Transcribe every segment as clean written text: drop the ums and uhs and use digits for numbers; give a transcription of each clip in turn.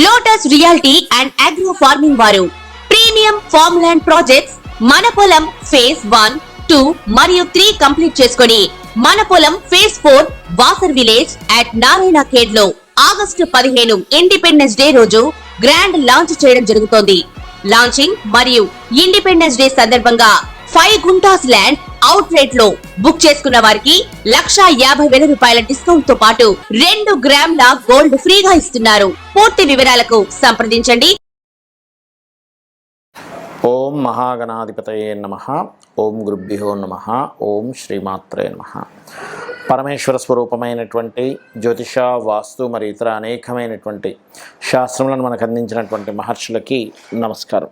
Lotus reality and agro farming వారు premium farm land projects మన పొలం ఫేజ్ 1, 2 మరియు 3 కంప్లీట్ చేసుకొని మన పొలం phase 4 Wasar village at Narayana Khed లో ఆగస్టు 15 ఇండిపెండెన్స్ డే రోజు గ్రాండ్ లాంచ్ చేయడం జరుగుతోంది. లాంచింగ్ మరియు ఇండిపెండెన్స్ డే సందర్భంగా 5 గుంటాస్ ల్యాండ్ అవుట్ రేట్ లో బుక్ చేసుకున్న వారికి 1,50,000 రూపాయల డిస్కౌంట్ తో పాటు 2 గ్రాముల గోల్డ్ ఫ్రీగా ఇస్తున్నారు. పూర్తి వివరాలకు సంప్రదించండి. ఓం మహాగణాధిపతయే నమః. ఓం గురుభ్యో నమః. ఓం శ్రీమాత్రే నమః. పరమేశ్వర స్వరూపమైనటువంటి జ్యోతిష, వాస్తు మరియు ఇతర అనేకమైనటువంటి శాస్త్రములను మనకు అందించినటువంటి మహర్షులకి నమస్కారం.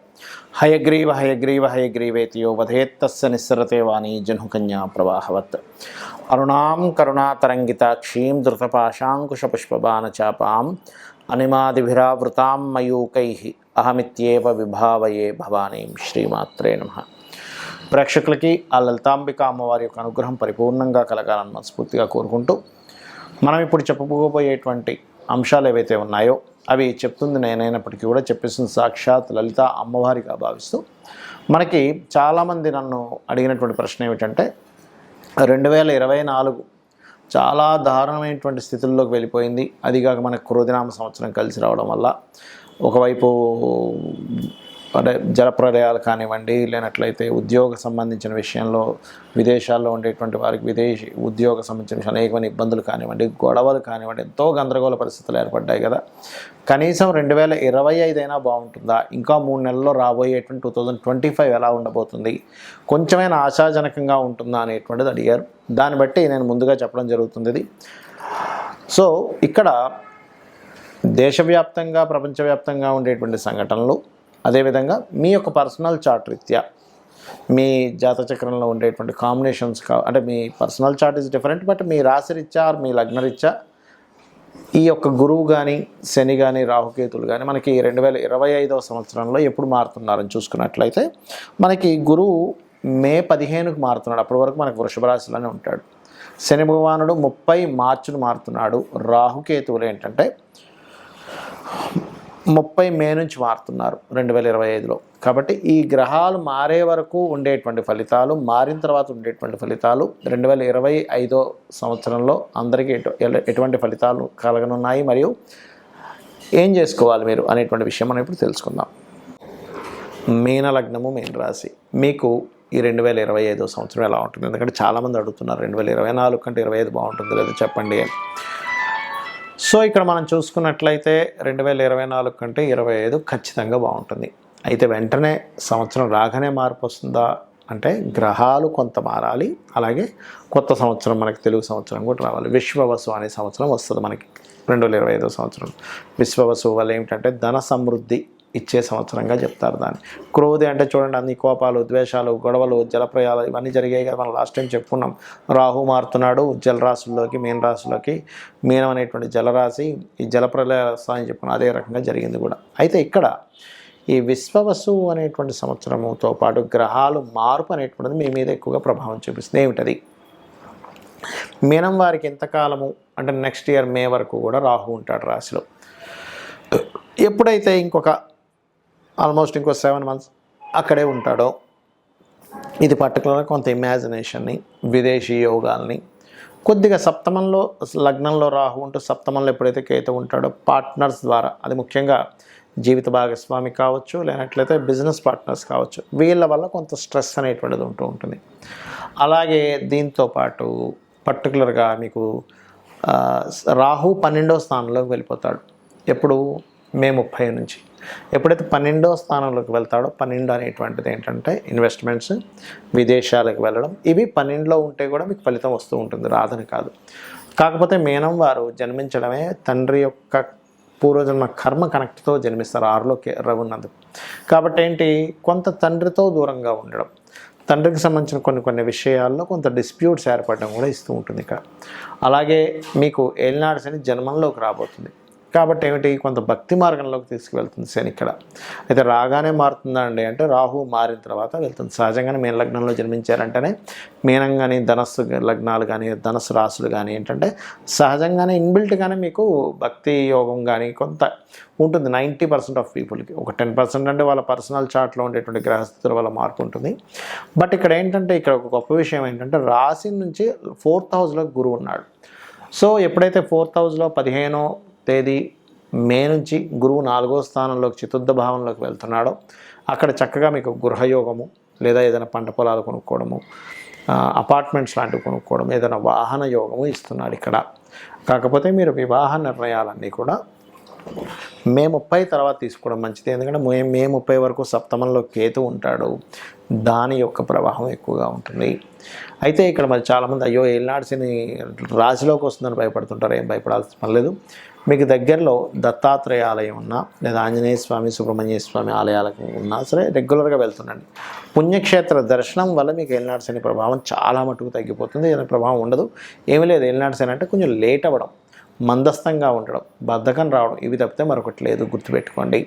హయగ్రీవ హయగ్రీవ హయగ్రీవేతియో వధేత్తస్య నిస్సరతే వాణి జహ్నుకన్యా ప్రవాహవత్. అరుణాం కరుణాతరంగితాక్షీం ధృతపాశాంకుశపుష్పబాణచాపాం అనిమాదిభిరావృతాం మయూకైః అహమిత్యేవ విభావయే భవానీం. శ్రీమాత్రే నమః. ప్రేక్షకులకి ఆ లలితాంబిక అమ్మవారి యొక్క అనుగ్రహం పరిపూర్ణంగా కలగాలని మనస్ఫూర్తిగా కోరుకుంటూ, మనం ఇప్పుడు చెప్పబోయేటువంటి అంశాలు ఏవైతే ఉన్నాయో అవి చెప్తుంది నేనైనప్పటికీ కూడా చెప్పేసిన సాక్షాత్ లలిత అమ్మవారిగా భావిస్తూ, మనకి చాలామంది నన్ను అడిగినటువంటి ప్రశ్న ఏమిటంటే 2024 చాలా దారుణమైనటువంటి స్థితుల్లోకి వెళ్ళిపోయింది. అదిగాక మనకు క్రోధినామ సంవత్సరం కలిసి రావడం వల్ల ఒకవైపు అంటే జలప్రలయాలు కానివ్వండి, లేనట్లయితే ఉద్యోగ సంబంధించిన విషయంలో విదేశాల్లో ఉండేటువంటి వారికి విదేశీ ఉద్యోగ సంబంధించిన విషయాలు అనేకమైన ఇబ్బందులు కానివ్వండి, గొడవలు కానివ్వండి, ఎంతో గందరగోళ పరిస్థితులు ఏర్పడ్డాయి కదా. కనీసం 2025 అయినా బాగుంటుందా? ఇంకా 3 నెలల్లో రాబోయేటువంటి 2025 ఎలా ఉండబోతుంది? కొంచెమైనా ఆశాజనకంగా ఉంటుందా అనేటువంటిది అడిగారు. దాన్ని బట్టి నేను ముందుగా చెప్పడం జరుగుతుంది ఇది. సో ఇక్కడ దేశవ్యాప్తంగా, ప్రపంచవ్యాప్తంగా ఉండేటువంటి సంఘటనలు, అదేవిధంగా మీ యొక్క పర్సనల్ చార్ట్ రీత్యా మీ జాతచక్రంలో ఉండేటువంటి కాంబినేషన్స్ అంటే మీ personal chart is different, but మీ రాశి రీత్యా మీ లగ్న రీత్యా ఈ యొక్క గురువు కానీ, శని కానీ, రాహుకేతులు కానీ మనకి 2025వ సంవత్సరంలో ఎప్పుడు మారుతున్నారని చూసుకున్నట్లయితే మనకి గురువు మే 15కు మారుతున్నాడు. అప్పటి వరకు మనకు వృషభ రాశిలోనే ఉంటాడు. శని భగవానుడు 30 మార్చిను మారుతున్నాడు. రాహుకేతువులు ఏంటంటే 30 మే నుంచి మారుతున్నారు 2025లో. కాబట్టి ఈ గ్రహాలు మారే వరకు ఉండేటువంటి ఫలితాలు, మారిన తర్వాత ఉండేటువంటి ఫలితాలు 2025 సంవత్సరంలో అందరికీ ఎటువంటి ఫలితాలు కలగనున్నాయి, మరియు ఏం చేసుకోవాలి మీరు అనేటువంటి విషయం మనం ఇప్పుడు తెలుసుకుందాం. మీన లగ్నము, మీన రాశి, మీకు ఈ 2025 సంవత్సరం ఎలా ఉంటుంది? ఎందుకంటే చాలామంది అడుగుతున్నారు 2024 కంటే 25 బాగుంటుంది లేదా చెప్పండి అని. సో ఇక్కడ మనం చూసుకున్నట్లయితే 2024 కంటే 25 ఖచ్చితంగా బాగుంటుంది. అయితే వెంటనే సంవత్సరం రాగానే మార్పు వస్తుందా అంటే గ్రహాలు కొంత మారాలి, అలాగే కొత్త సంవత్సరం మనకి తెలుగు సంవత్సరం కూడా రావాలి. విశ్వవసు అనే సంవత్సరం వస్తుంది మనకి 2025 సంవత్సరం. విశ్వవసు వల్ల ఏమిటంటే ధన సమృద్ధి ఇచ్చే సంవత్సరంగా చెప్తారు దాన్ని. క్రోధి అంటే చూడండి, అన్ని కోపాలు, ద్వేషాలు, గొడవలు, జలప్రయాలు ఇవన్నీ జరిగాయి కదా. మనం లాస్ట్ టైం చెప్పుకున్నాం. రాహు మారుతున్నాడు జలరాశుల్లోకి, మీన రాశిలోకి. మీనం అనేటువంటి జలరాశి ఈ జలప్రలయ అని చెప్పుకున్నాం. అదే రకంగా జరిగింది కూడా. అయితే ఇక్కడ ఈ విశ్వవసు అనేటువంటి సంవత్సరముతో పాటు గ్రహాలు మార్పు అనేటువంటిది మీ మీద ఎక్కువగా ప్రభావం చూపిస్తుంది. ఏమిటది? మీనం వారికి ఎంతకాలము అంటే నెక్స్ట్ ఇయర్ మే వరకు కూడా రాహు ఉంటాడు రాశిలో. ఎప్పుడైతే ఆల్మోస్ట్ ఇంకో 7 మంత్స్ అక్కడే ఉంటాడో, ఇది పర్టికులర్గా కొంత ఇమాజినేషన్ని, విదేశీ యోగాల్ని, కొద్దిగా సప్తమంలో లగ్నంలో రాహు ఉంటూ సప్తమంలో ఎప్పుడైతే కేతు ఉంటాడో పార్ట్నర్స్ ద్వారా, అది ముఖ్యంగా జీవిత భాగస్వామి కావచ్చు, లేనట్లయితే బిజినెస్ పార్ట్నర్స్ కావచ్చు, వీళ్ళ వల్ల కొంత స్ట్రెస్ అనేటువంటిది ఉంటూ ఉంటుంది. అలాగే దీంతో పాటు పర్టికులర్గా మీకు రాహు 12వ స్థానంలోకి వెళ్ళిపోతాడు. ఎప్పుడు? మే 30 నుంచి. ఎప్పుడైతే 12వ స్థానంలోకి వెళ్తాడో, 12 అనేటువంటిది ఏంటంటే ఇన్వెస్ట్మెంట్స్, విదేశాలకు వెళ్ళడం, ఇవి 12లో ఉంటే కూడా మీకు ఫలితం వస్తూ ఉంటుంది, రాదని కాదు. కాకపోతే మీనం వారు జన్మించడమే తండ్రి యొక్క పూర్వజన్మ కర్మ కనెక్ట్తో జన్మిస్తారు 6లోకి రవున్నందుకు. కాబట్టి ఏంటి, కొంత తండ్రితో దూరంగా ఉండడం, తండ్రికి సంబంధించిన కొన్ని విషయాల్లో కొంత డిస్ప్యూట్స్ ఏర్పడడం కూడా ఇస్తూ ఉంటుంది ఇక్కడ. అలాగే మీకు ఏలినాడు శని జన్మంలోకి రాబోతుంది. కాబట్టి ఏమిటి, కొంత భక్తి మార్గంలోకి తీసుకువెళ్తుంది శని ఇక్కడ. అయితే రాగానే మారుతుందా అండి అంటే రాహు మారిన తర్వాత వెళ్తుంది. సహజంగానే మీన లగ్నంలో జన్మించారంటేనే మీనం కానీ ధనస్సు లగ్నాలు కానీ ధనస్సు రాశులు కానీ ఏంటంటే సహజంగానే ఇన్బిల్ట్గానే మీకు భక్తి యోగం కానీ కొంత ఉంటుంది 90% ఆఫ్ పీపుల్కి. ఒక 10% అంటే వాళ్ళ పర్సనల్ చార్ట్లో ఉండేటువంటి గ్రహస్థితుల వల్ల మార్పు ఉంటుంది. బట్ ఇక్కడ ఏంటంటే ఇక్కడ ఒక గొప్ప విషయం ఏంటంటే రాశి నుంచి 4th హౌస్లో గురువు ఉన్నాడు. సో ఎప్పుడైతే 4th హౌస్లో 15వ తేదీ మే నుంచి గురువు 4వ స్థానంలోకి చతుర్థ భావంలోకి వెళ్తున్నాడో అక్కడ చక్కగా మీకు గృహయోగము లేదా ఏదైనా పంట పొలాలు కొనుక్కోవడము, అపార్ట్మెంట్స్ లాంటివి కొనుక్కోవడం, ఏదైనా వాహన యోగము ఇస్తున్నాడు ఇక్కడ. కాకపోతే మీరు వివాహ నిర్ణయాలన్నీ కూడా మే 30 తర్వాత తీసుకోవడం మంచిది. ఎందుకంటే మే 30 వరకు సప్తమంలో కేతు ఉంటాడు, దాని యొక్క ప్రవాహం ఎక్కువగా ఉంటుంది. అయితే ఇక్కడ మరి చాలామంది అయ్యో ఏలినాడు శని రాశిలోకి వస్తుందని భయపడుతుంటారు. ఏం భయపడాల్సిన పని లేదు. మీకు దగ్గరలో దత్తాత్రేయ ఆలయం ఉన్నా లేదా ఆంజనేయ స్వామి సుబ్రహ్మణ్య స్వామి ఆలయాలకు ఉన్నా సరే రెగ్యులర్గా వెళ్తుండండి. పుణ్యక్షేత్ర దర్శనం వల్ల మీకు ఏలినాడు శని ప్రభావం చాలా మటుకు తగ్గిపోతుంది. ఏదైనా ప్రభావం ఉండదు. ఏమీ లేదు. ఏలినాడు శని అంటే కొంచెం లేట్ అవ్వడం, మందస్థంగా ఉండడం, బద్ధకం రావడం, ఇవి తప్పితే మరొకటి లేదు. గుర్తుపెట్టుకోండి.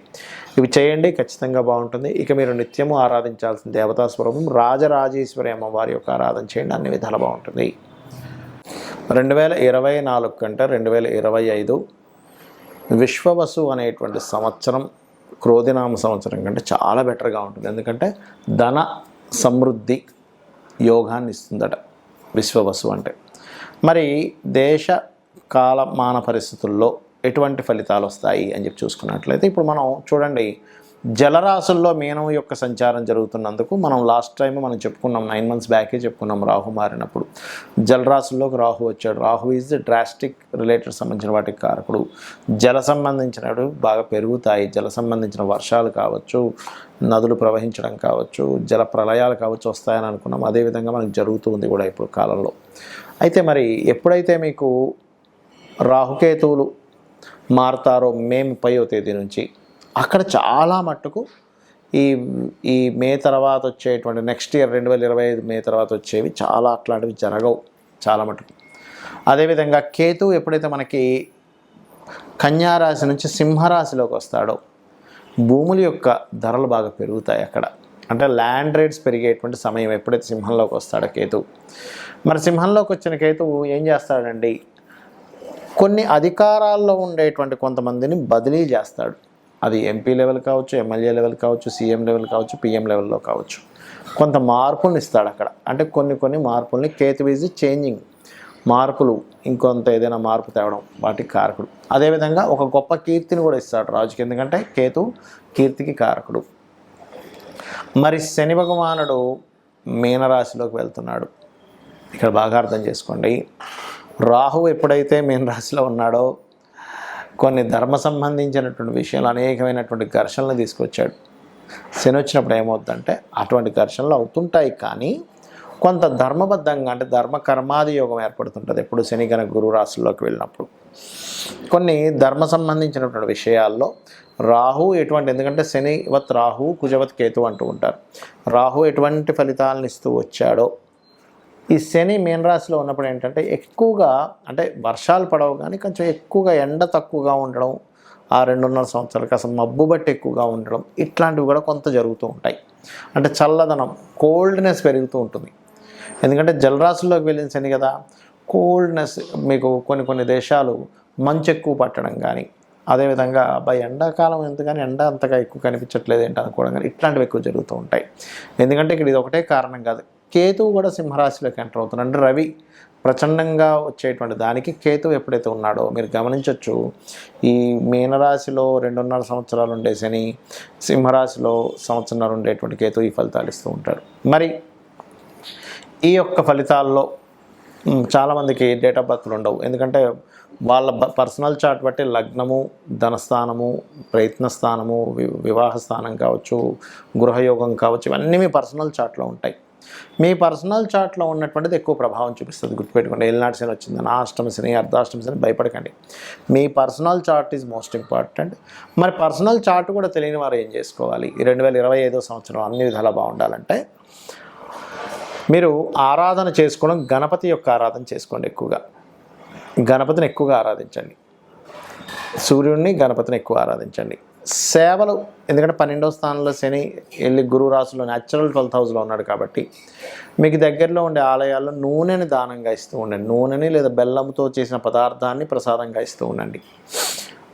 ఇవి చేయండి, ఖచ్చితంగా బాగుంటుంది. ఇక మీరు నిత్యము ఆరాధించాల్సిన దేవతా స్వరూపం రాజరాజేశ్వరి అమ్మవారి యొక్క ఆరాధన చేయండి, అన్ని విధాలు బాగుంటుంది. 2024 కంటే 2025 విశ్వవసు అనేటువంటి సంవత్సరం క్రోధినామ సంవత్సరం కంటే చాలా బెటర్గా ఉంటుంది. ఎందుకంటే ధన సమృద్ధి యోగాన్ని ఇస్తుందట విశ్వవసు అంటే. మరి దేశ కాలమాన పరిస్థితుల్లో ఎటువంటి ఫలితాలు వస్తాయి అని చెప్పి చూసుకున్నట్లయితే ఇప్పుడు మనం చూడండి, జలరాశుల్లో మీనం యొక్క సంచారం జరుగుతున్నందుకు మనం లాస్ట్ టైం మనం చెప్పుకున్నాం, 9 months బ్యాకే చెప్పుకున్నాం. రాహు మారినప్పుడు జలరాశుల్లోకి రాహు వచ్చాడు. రాహు ఈజ్ డ్రాస్టిక్ రిలేటెడ్ సంబంధించిన వాటికి కారకుడు. జల సంబంధించినవి బాగా పెరుగుతాయి. జల సంబంధించిన వర్షాలు కావచ్చు, నదులు ప్రవహించడం కావచ్చు, జల ప్రళయాలు కావచ్చు వస్తాయని అనుకున్నాం. అదేవిధంగా మనకు జరుగుతుంది కూడా ఇప్పుడు కాలంలో. అయితే మరి ఎప్పుడైతే మీకు రాహుకేతువులు మారుతారో మే 30వ తేదీ నుంచి అక్కడ చాలా మట్టుకు ఈ మే తర్వాత వచ్చేటువంటి నెక్స్ట్ ఇయర్ 2025 మే తర్వాత వచ్చేవి చాలా అట్లాంటివి జరగవు చాలా మటుకు. అదేవిధంగా కేతు ఎప్పుడైతే మనకి కన్యారాశి నుంచి సింహరాశిలోకి వస్తాడో భూముల యొక్క ధరలు బాగా పెరుగుతాయి అక్కడ. అంటే ల్యాండ్ రేట్స్ పెరిగేటువంటి సమయం ఎప్పుడైతే సింహంలోకి వస్తాడో కేతు. మరి సింహంలోకి వచ్చిన కేతు ఏం చేస్తాడండి, కొన్ని అధికారాల్లో ఉండేటువంటి కొంతమందిని బదిలీ చేస్తాడు. అది ఎంపీ లెవెల్ కావచ్చు, ఎమ్మెల్యే లెవెల్ కావచ్చు, సీఎం లెవెల్ కావచ్చు, పిఎం లెవెల్లో కావచ్చు. కొంత మార్పుల్ని ఇస్తాడు అక్కడ. అంటే కొన్ని మార్పుల్ని కేతు ఈజ్ చేంజింగ్, మార్పులు ఇంకొంత ఏదైనా మార్పు తేవడం వాటికి కారకుడు. అదేవిధంగా ఒక గొప్ప కీర్తిని కూడా ఇస్తాడు రాజుకి, ఎందుకంటే కేతు కీర్తికి కారకుడు. మరి శని భగవానుడు మీనరాశిలోకి వెళ్తున్నాడు. ఇక్కడ బాగా అర్థం చేసుకోండి, రాహు ఎప్పుడైతే మీనరాశిలో ఉన్నాడో కొన్ని ధర్మ సంబంధించినటువంటి విషయాలు అనేకమైనటువంటి ఘర్షణలు తీసుకొచ్చాడు. శని వచ్చినప్పుడు ఏమవుతుందంటే అటువంటి ఘర్షణలు అవుతుంటాయి, కానీ కొంత ధర్మబద్ధంగా అంటే ధర్మ కర్మాది యోగం ఏర్పడుతుంటుంది ఎప్పుడు శని కనుక గురు రాశుల్లోకి వెళ్ళినప్పుడు. కొన్ని ధర్మ సంబంధించినటువంటి విషయాల్లో రాహు ఎటువంటి, ఎందుకంటే శనివత్ రాహు కుజవత్ కేతు అంటూ ఉంటారు. రాహు ఎటువంటి ఫలితాలను ఇస్తూ వచ్చాడో ఈ శని మీనరాశిలో ఉన్నప్పుడు ఏంటంటే ఎక్కువగా అంటే వర్షాలు పడవు, కానీ కొంచెం ఎక్కువగా ఎండ తక్కువగా ఉండడం, ఆ 2.5 సంవత్సరాలకి అసలు మబ్బు బట్టి ఎక్కువగా ఉండడం, ఇట్లాంటివి కూడా కొంత జరుగుతూ ఉంటాయి. అంటే చల్లదనం, కోల్డ్నెస్ పెరుగుతూ ఉంటుంది. ఎందుకంటే జలరాశుల్లోకి వెళ్ళిన శని కదా, కోల్డ్నెస్ మీకు కొన్ని దేశాలు మంచు ఎక్కువ పట్టడం కానీ, అదేవిధంగా అబ్బాయి ఎండాకాలం ఎందుకని ఎండ అంతగా ఎక్కువ కనిపించట్లేదు ఏంటి అనుకోవడం కానీ ఇట్లాంటివి ఎక్కువ జరుగుతూ ఉంటాయి. ఎందుకంటే ఇక్కడ ఇది ఒకటే కారణం కాదు, కేతువు కూడా సింహరాశిలోకి ఎంటర్ అవుతున్నాడు. అంటే రవి ప్రచండంగా వచ్చేటువంటి దానికి కేతువు ఎప్పుడైతే ఉన్నాడో మీరు గమనించవచ్చు, ఈ మీనరాశిలో 2.5 సంవత్సరాలు ఉండే శని, సింహరాశిలో సంవత్సరాలు ఉండేటువంటి కేతువు ఈ ఫలితాలు ఇస్తూ ఉంటాడు. మరి ఈ యొక్క ఫలితాల్లో చాలామందికి డేట్ ఆఫ్ బర్త్లు ఉండవు. ఎందుకంటే వాళ్ళ పర్సనల్ చార్ట్ బట్టి లగ్నము, ధనస్థానము, ప్రయత్నస్థానము, వివాహ స్థానం కావచ్చు, గృహయోగం కావచ్చు, ఇవన్నీ మీ పర్సనల్ చార్ట్లో ఉంటాయి. మీ పర్సనల్ చార్ట్లో ఉన్నటువంటిది ఎక్కువ ప్రభావం చూపిస్తుంది. గుర్తుపెట్టుకోండి, ఏలినాటి శని వచ్చిందని అష్టమ శని, అర్ధాష్టమ శని భయపడకండి. మీ personal chart is most important. మరి పర్సనల్ చార్ట్ కూడా తెలియని వారు ఏం చేసుకోవాలి, ఈ 2025 సంవత్సరం అన్ని విధాలా బాగుండాలంటే మీరు ఆరాధన చేసుకోవడం, గణపతి యొక్క ఆరాధన చేసుకోండి. ఎక్కువగా గణపతిని ఎక్కువగా ఆరాధించండి. సూర్యుడిని గణపతిని ఎక్కువ ఆరాధించండి. సేవలు, ఎందుకంటే 12వ స్థానంలో శని వెళ్ళి గురువు రాశిలో న్యాచురల్ 12th హౌస్లో ఉన్నాడు కాబట్టి మీకు దగ్గరలో ఉండే ఆలయాల్లో నూనెని దానంగా ఇస్తూ ఉండండి. నూనెని లేదా బెల్లంతో చేసిన పదార్థాన్ని ప్రసాదంగా ఇస్తూ ఉండండి.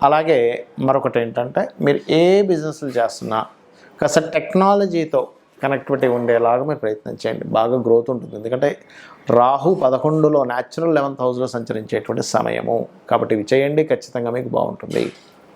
అలాగే మరొకటి ఏంటంటే, మీరు ఏ బిజినెస్లు చేస్తున్నా కాస్త టెక్నాలజీతో కనెక్టివిటీ ఉండేలాగా మీరు ప్రయత్నం చేయండి. బాగా గ్రోత్ ఉంటుంది. ఎందుకంటే రాహు 11లో న్యాచురల్ 11th హౌస్లో సంచరించేటువంటి సమయము కాబట్టి ఇవి చేయండి, ఖచ్చితంగా మీకు బాగుంటుంది.